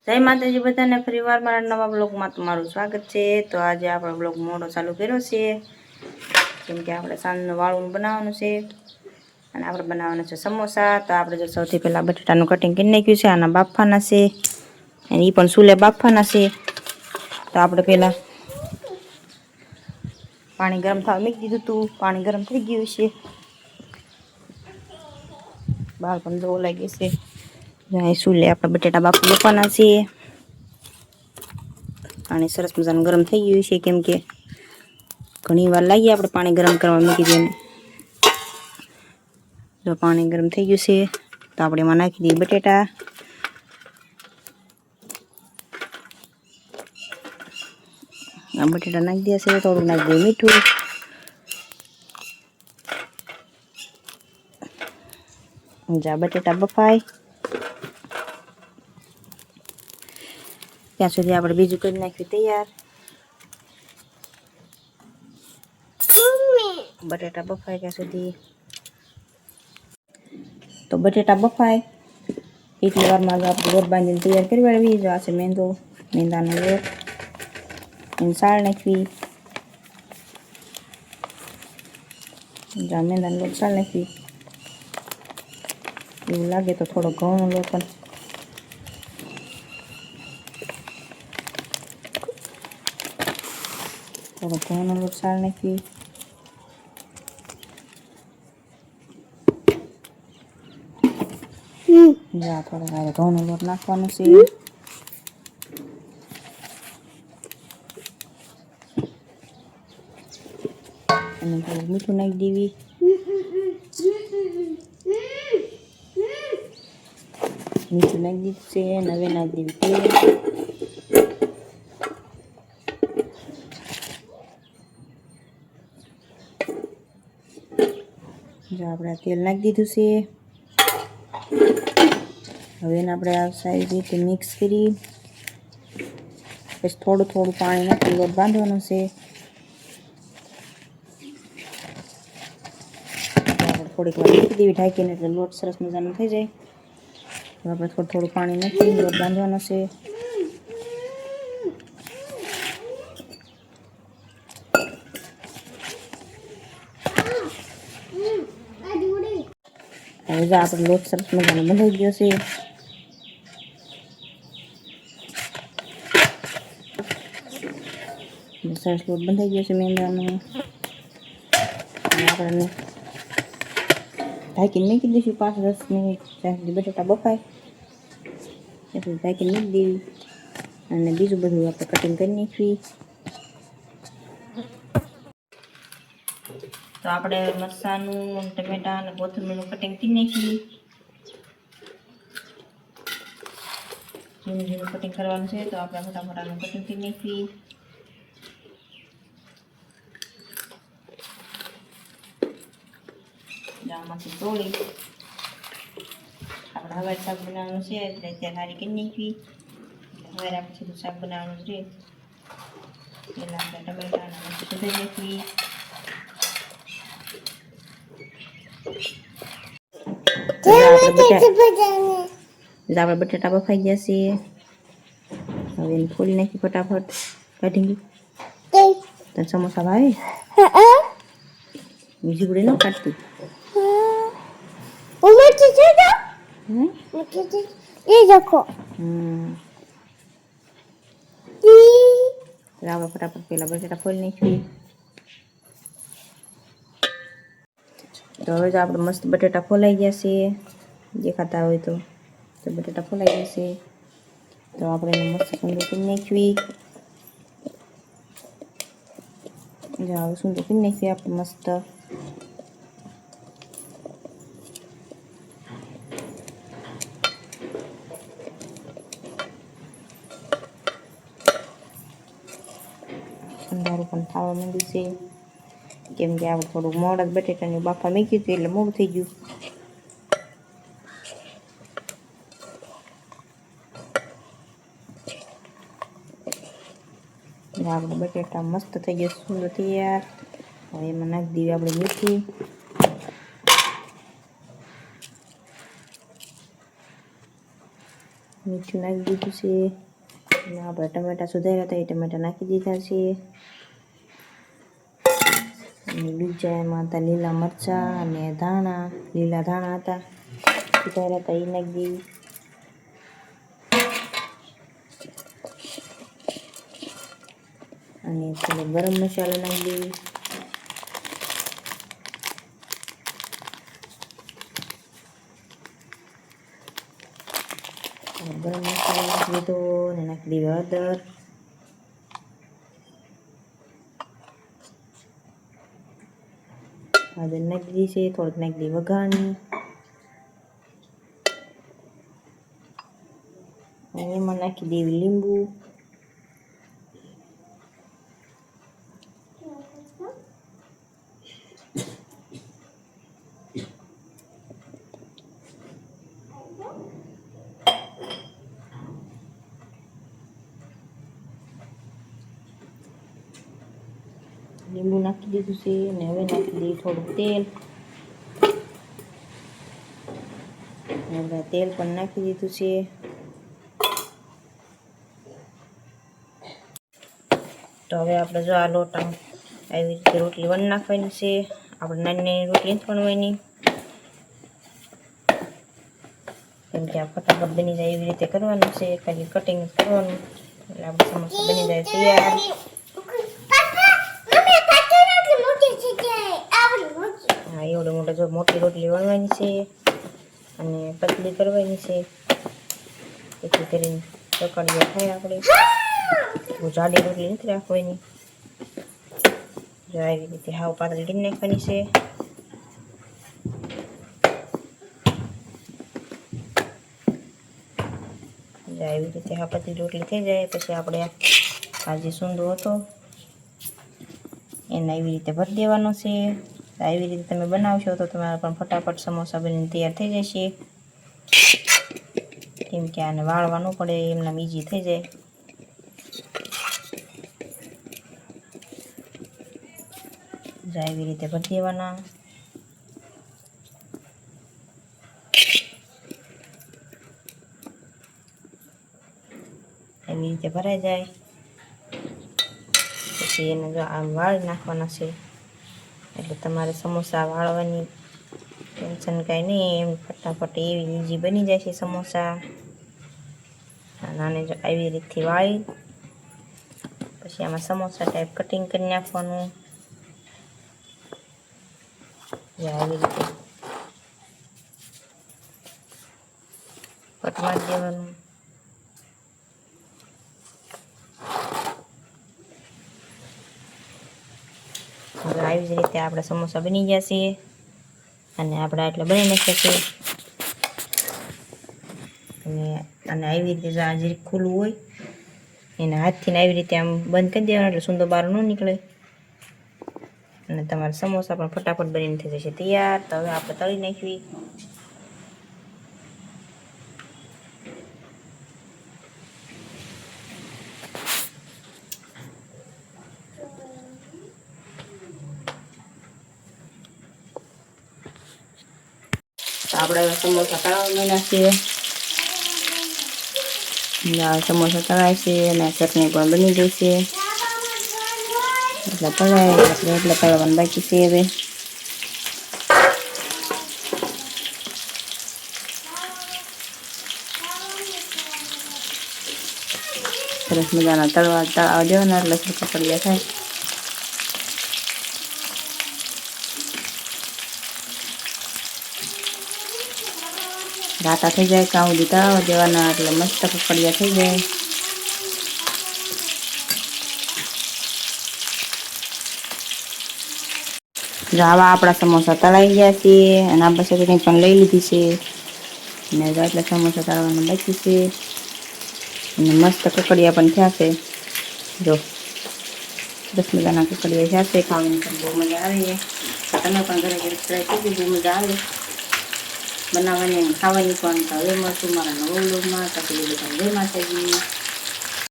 જય માતાજી બધાને ફરીવાર મારા નવા બ્લોગમાં તમારું સ્વાગત છે। તો આજે આપણે બ્લોગ મોડો ચાલુ કર્યો છે કેમ કે આપણે સાંજનું વાળું બનાવવાનું છે અને આપણે બનાવવાના છે સમોસા। તો આપણે જો સૌથી પહેલાં બટાટાનું કટિંગ કરી નાખ્યું છે, આના બાફવાના છે અને એ પણ ચૂલે બાફવાના છે। તો આપણે પહેલાં પાણી ગરમ થવા મૂકી દીધું હતું, પાણી ગરમ થઈ ગયું છે, બહાર પણ જોવું લાગે છે। ચૂલે આપણે બટેટા બાફી મૂકવાના છે। પાણી સરસ મજાનું ગરમ થઈ ગયું છે કેમ કે ઘણી વાર લાગી આપણે પાણી ગરમ કરવા મૂકી દઈએ। જો પાણી ગરમ થઈ ગયું છે તો આપણે એમાં નાખી દઈએ બટેટા। આ બટેટા નાખી દે છે, થોડું નાખી દઈએ મીઠું। જા બટેટા બફાય ત્યાં સુધી આપણે બીજું કરી નાખ્યું તૈયાર। બટેટા બફાય ત્યાં સુધી તો બટેટા બફાય એટલી વારમાં આપણે લોટ બાંધીને તૈયાર કરી વાળવી। જો આ છે મેંદાનો લોટ, એને સાળ નાખવી। મેંદાનો લોટ સાળ નાખવી, એવું લાગે તો થોડો ઘઉંનો લોટ પણ થોડો ઘઉંનો લોટ સાળ નાખવી। જા થોડો ઘઉંનો લોટ નાખવાનો છે, અને થોડું મીઠું નાખી દેવી। મીઠું નાખી દીધું છે અને હવે નાખી દેવી તેલ। જો આપણે તેલ નાખી દીધું છે, હવે એને આપણે આ સારી રીતે મિક્સ કરી પછી થોડું થોડું પાણી નાખી લોટ બાંધવાનો છે। આપણે થોડીક વાર મૂકી દેવી ઢાંકીને એટલે લોટ સરસ મજાનો થઈ જાય। તો આપણે થોડું થોડું પાણી નાખી લોટ બાંધવાનો છે। હવે જો આપણે લોટ સરસ મજાનો બંધાઈ ગયો છે। સરસ લોટ બંધાઈ ગયો છે મેંદાનો। આપણે ઢાંકીને મૂકી દઈશું 5-10 મિનિટ જ્યાં સુધી બટાટા બફાય એટલે ઢાંકીને મૂકી દેવી અને બીજું બધું આપણે કટિંગ કરી નાખવી। તો આપણે મરચાંનું, ટમેટા અને કોથમીરનું કટિંગ કરી નાખી। ઝીણું ઝીણું કટિંગ કરવાનું છે તો આપણે ફટાફટાનું કટિંગ કરી નાખી। આમાંથી તોડી આપણે હવારે શાક બનાવવાનું છે એટલે અત્યારે હારી કરી નાખવી। હવારે આપણે સીધું શાક બનાવવાનું છે એટલે આપણે ટમેટા અને મરચાં સુધારી નાખવી। આપણે બટાટા બફાઈ ગયા છે, હવે એને ફોડી નાખી ફટાફટ કાઢી। તને સમોસા ભાવે? બીજી ગુડી ન કાઢતી આપણે ફટાફટ પેલા બટાટા ફોડી નાખી। તો હવે તો આપણે મસ્ત બટાટા ફોલાઈ ગયા છે, દેખાતા હોય તો બટાટા ફોલાઈ ગયા છે તો આપણે એને મસ્ત સુંદર કરી નાખવી। જો હવે સુંદર કરી નાખીએ આપણે મસ્ત। અંધારું પણ થવા માંડ્યું છે કેમ કે આપણે થોડુંક મોડા બટેટાની બાફા મૂક્યું હતું એટલે મોડું થઈ ગયું। આપણે બટેટા મસ્ત થઈ ગયા સુંદર તૈયાર। હવે એમાં નાખી દઈએ આપણે મીઠું, મીઠું નાખી દીધું છે અને આપણે ટમેટા સુધાર્યા હતા એ ટમેટા નાખી દીધા છે અને બીજા એમાં હતા લીલા મરચાં અને લીલા ધાણા હતા સુધાર્યા હતા એ નાખી દીધી અને થોડો ગરમ મસાલો નાખી દીધી ગરમ મસાલો નાખી દીધો અને નાખી દીધો હળદર નાખી દીધી છે થોડીક નાખી દીધી વઘાણી અને એમાં નાખી દેવી લીંબુ નાખી દીધું છે અને હવે નાખી દઈએ થોડુંક તેલ પણ નાખી દીધું છે તો હવે આપણે જો આ લોટ આવી રીતે રોટલી વણ નાખવાની છે આપણે નાની નાની રોટલી નથી વણવાની કેમ કે આ ફટાફટ બની જાય એવી રીતે કરવાનું છે ખાલી કટિંગ કરવાનું એટલે આપણે સમોસા બની જાય તૈયાર હા એવડે મોટે જો મોટી રોટલી વણવાની છે અને પતલી કરવાની છે જેથી કરીને ચકડીઓ થાય આપણે બહુ જાડી રોટલી નથી રાખવાની જો આવી રીતે હાવ પાતળી કરી નાખવાની છે આવી રીતે હાવ પાતળી રોટલી થઈ જાય પછી આપણે આ જે સૂંદો હતો એને આવી રીતે ભરી દેવાનો છે આવી રીતે તમે બનાવશો તો તમારા પણ ફટાફટ સમોસા બનીને તૈયાર થઈ જશે કેમ કે આને વાળવા ન પડે એમના બીજી થઈ જાય આવી રીતે ભરી દેવાના એવી રીતે ભરાઈ જાય પછી એને જો આમ વાળી નાખવાના છે એટલે તમારે સમોસા વાળવાની ટેન્શન કાંઈ નહીં એમ ફટાફટ એવી ઈઝી બની જાય છે સમોસા આને જો આવી રીતથી વાળી પછી આમાં સમોસા ટાઈપ કટિંગ કરી નાખવાનું આવી રીતે કટ મારી દેવાનું આવી જ રીતે આપણે સમોસા બની જશે અને આપણે આટલા બની નાખ્યા છે અને આવી રીતે જો આ જે ખુલ્લું હોય એને હાથથી આવી રીતે આમ બંધ કરી દેવાનું એટલે સૂંદો બહાર ન નીકળે અને તમારા સમોસા પણ ફટાફટ બનીને થઈ જશે તૈયાર તો હવે આપણે તળી નાખવી આપણે સમોસા તળાવવા નાખીએ સમોસા તળાય છે અને ચટણી પણ બની ગઈ છે એટલે તળાય એટલે તળવાનું બાકી છે હવે સરસ મજાના તળાવ દેવાના એટલે સરખા પડ્યા થાય રાતા થઈ જાય કાં સુધી તળાવવા દેવાના એટલે મસ્ત પકડિયા થઈ જાય આવા આપણા સમોસા તળાઈ ગયા છે અને આપણે ચટણી પણ લઈ લીધી છે અને એટલા સમોસા તળવાનું બાકી છે અને મસ્ત કકડિયા પણ થયા છે જો 10 મજાના કકડિયા થયા છે ખાવાની પણ બહુ મજા આવે તમે પણ ઘરે ઘરે ટ્રાય કરી બહુ મજા આવે બનાવવાની અને ખાવાની પણ. હવે મળશું મારા નવા વ્લોગમાં. ત્યાં સુધી બધાને જય માતાજી.